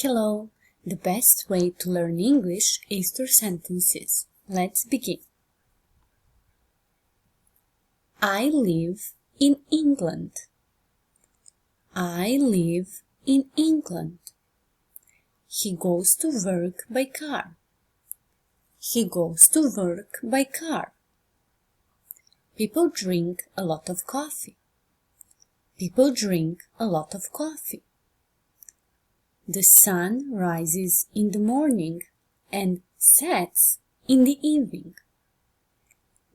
Hello! The best way to learn English is through sentences. Let's begin. I live in England. I live in England. He goes to work by car. He goes to work by car. People drink a lot of coffee. People drink a lot of coffee. The sun rises in the morning and sets in the evening.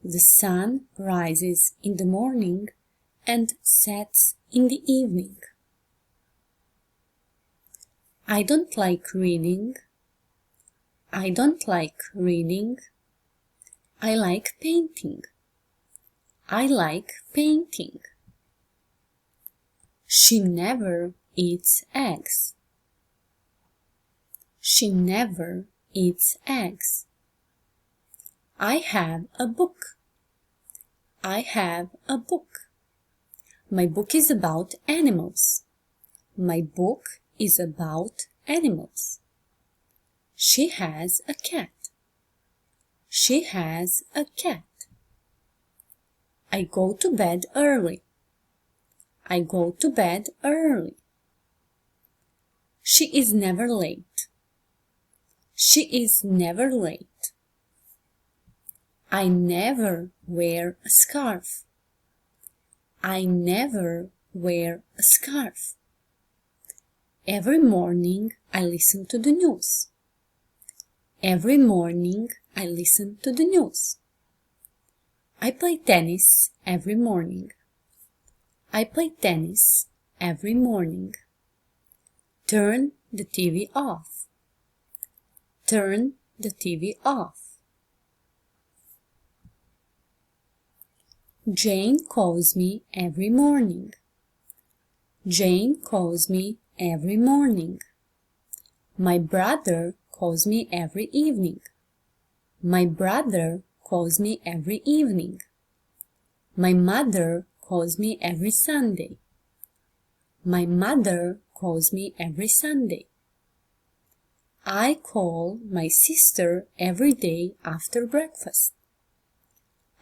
The sun rises in the morning and sets in the evening. I don't like reading. I don't like reading. I like painting. I like painting. She never eats eggs. She never eats eggs. I have a book. I have a book. My book is about animals. My book is about animals. She has a cat. She has a cat. I go to bed early. I go to bed early. She is never late. She is never late. I never wear a scarf. I never wear a scarf. Every morning I listen to the news. Every morning I listen to the news. I play tennis every morning. I play tennis every morning. Turn the TV off. Turn the TV off. Jane calls me every morning. Jane calls me every morning. My brother calls me every evening. My brother calls me every evening. My mother calls me every Sunday. My mother calls me every Sunday. I call my sister every day after breakfast.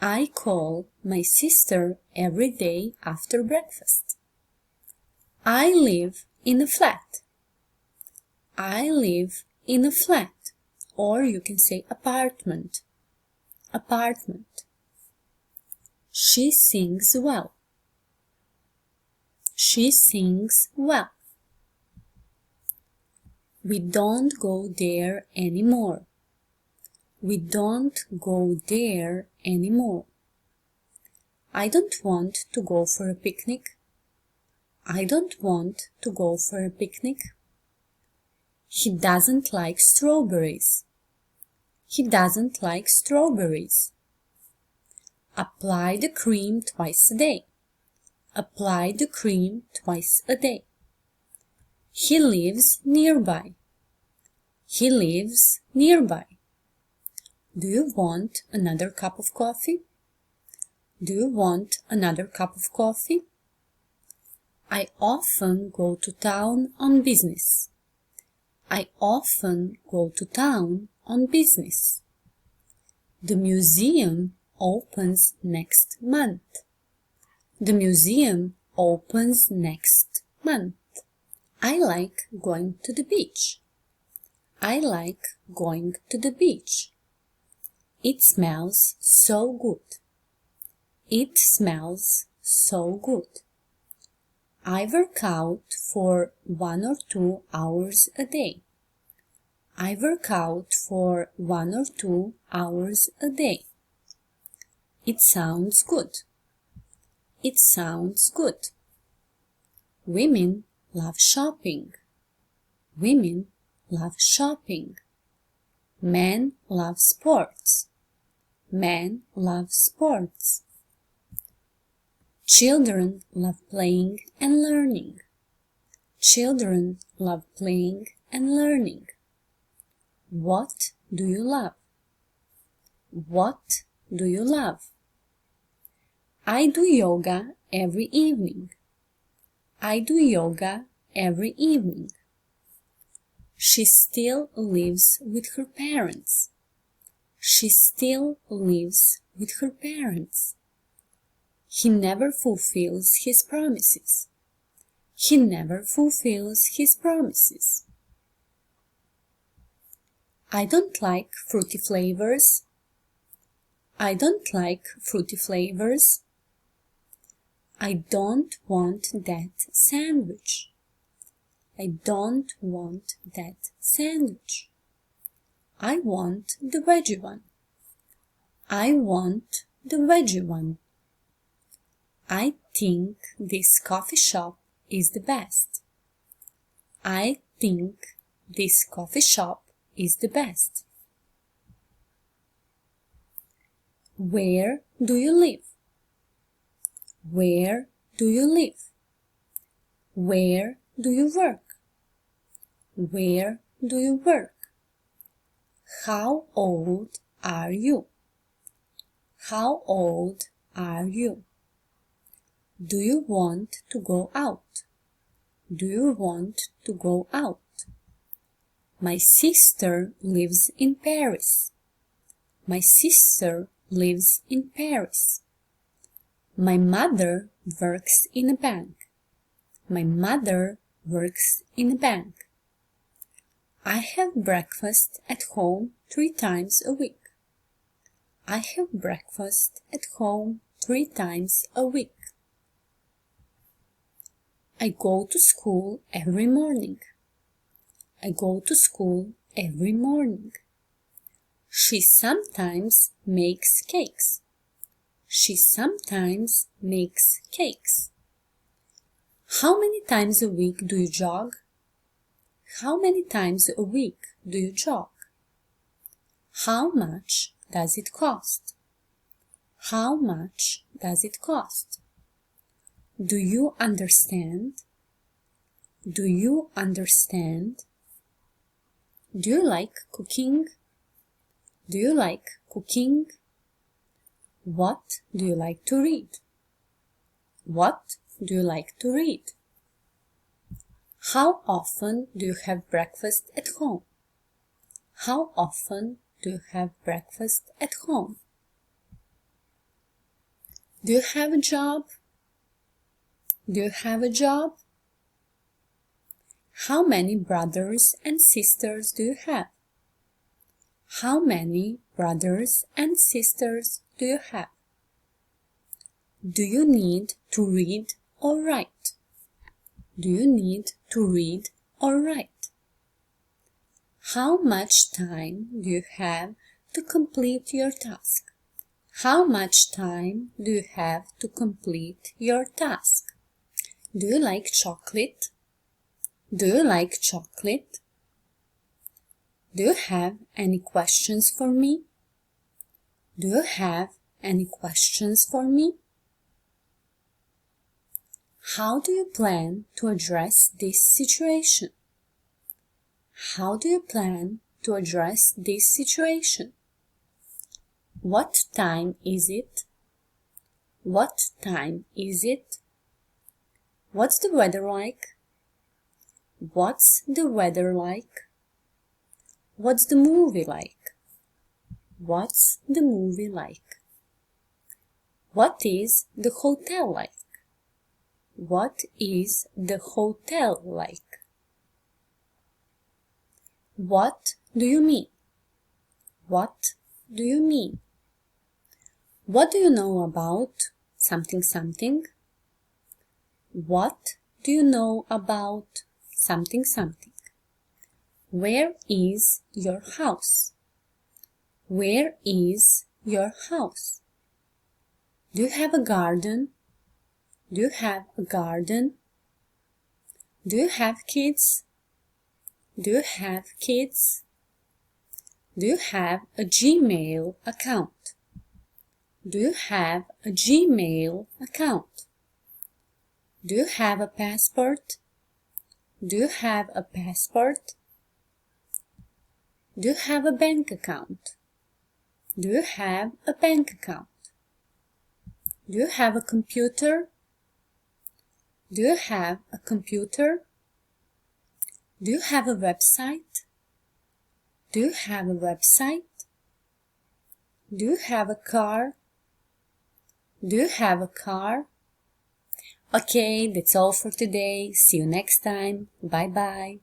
I call my sister every day after breakfast. I live in a flat. I live in a flat, or you can say apartment. Apartment. She sings well. She sings well. We don't go there anymore. We don't go there anymore. I don't want to go for a picnic. I don't want to go for a picnic. He doesn't like strawberries. He doesn't like strawberries. Apply the cream twice a day. Apply the cream twice a day. He lives nearby. He lives nearby. Do you want another cup of coffee? Do you want another cup of coffee? I often go to town on business. I often go to town on business. The museum opens next month. The museum opens next month. I like going to the beach. I like going to the beach. It smells so good. It smells so good. I work out for 1 or 2 hours a day. I work out for 1 or 2 hours a day. It sounds good. It sounds good. Women love shopping. Women love shopping. Men love sports. Men love sports. Children love playing and learning. Children love playing and learning. What do you love? What do you love? I do yoga every evening. I do yoga every evening. She still lives with her parents. She still lives with her parents. He never fulfills his promises. He never fulfills his promises. I don't like fruity flavors. I don't like fruity flavors. I don't want that sandwich. I don't want that sandwich. I want the veggie one. I want the veggie one. I think this coffee shop is the best. I think this coffee shop is the best. Where do you live? Where do you live? Where do you work? Where do you work? How old are you? How old are you? Do you want to go out? Do you want to go out? My sister lives in Paris. My sister lives in Paris. My mother works in a bank. My mother works in a bank. I have breakfast at home 3 times a week. I have breakfast at home 3 times a week. I go to school every morning. I go to school every morning. She sometimes makes cakes. She sometimes makes cakes. How many times a week do you jog? How many times a week do you jog? How much does it cost? How much does it cost? Do you understand? Do you understand? Do you like cooking? Do you like cooking? What do you like to read? What do you like to read? How often do you have breakfast at home? How often do you have breakfast at home? Do you have a job? Do you have a job? How many brothers and sisters do you have? How many brothers and sisters do you have? Do you need to read or write? Do you need to read or write? How much time do you have to complete your task? How much time do you have to complete your task? Do you like chocolate? Do you like chocolate? Do you have any questions for me? Do you have any questions for me? How do you plan to address this situation? How do you plan to address this situation? What time is it? What time is it? What's the weather like? What's the weather like? What's the movie like? What's the movie like? What is the hotel like? What is the hotel like? What do you mean? What do you mean? What do you know about something something? What do you know about something something? Where is your house? Where is your house? Do you have a garden? Do you have a garden? Do you have kids? Do you have kids? Do you have a Gmail account? Do you have a Gmail account? Do you have a passport? Do you have a passport? Do you have a bank account? Do you have a bank account? Do you have a computer? Do you have a computer? Do you have a website? Do you have a website? Do you have a car? Do you have a car? Okay, that's all for today. See you next time. Bye bye.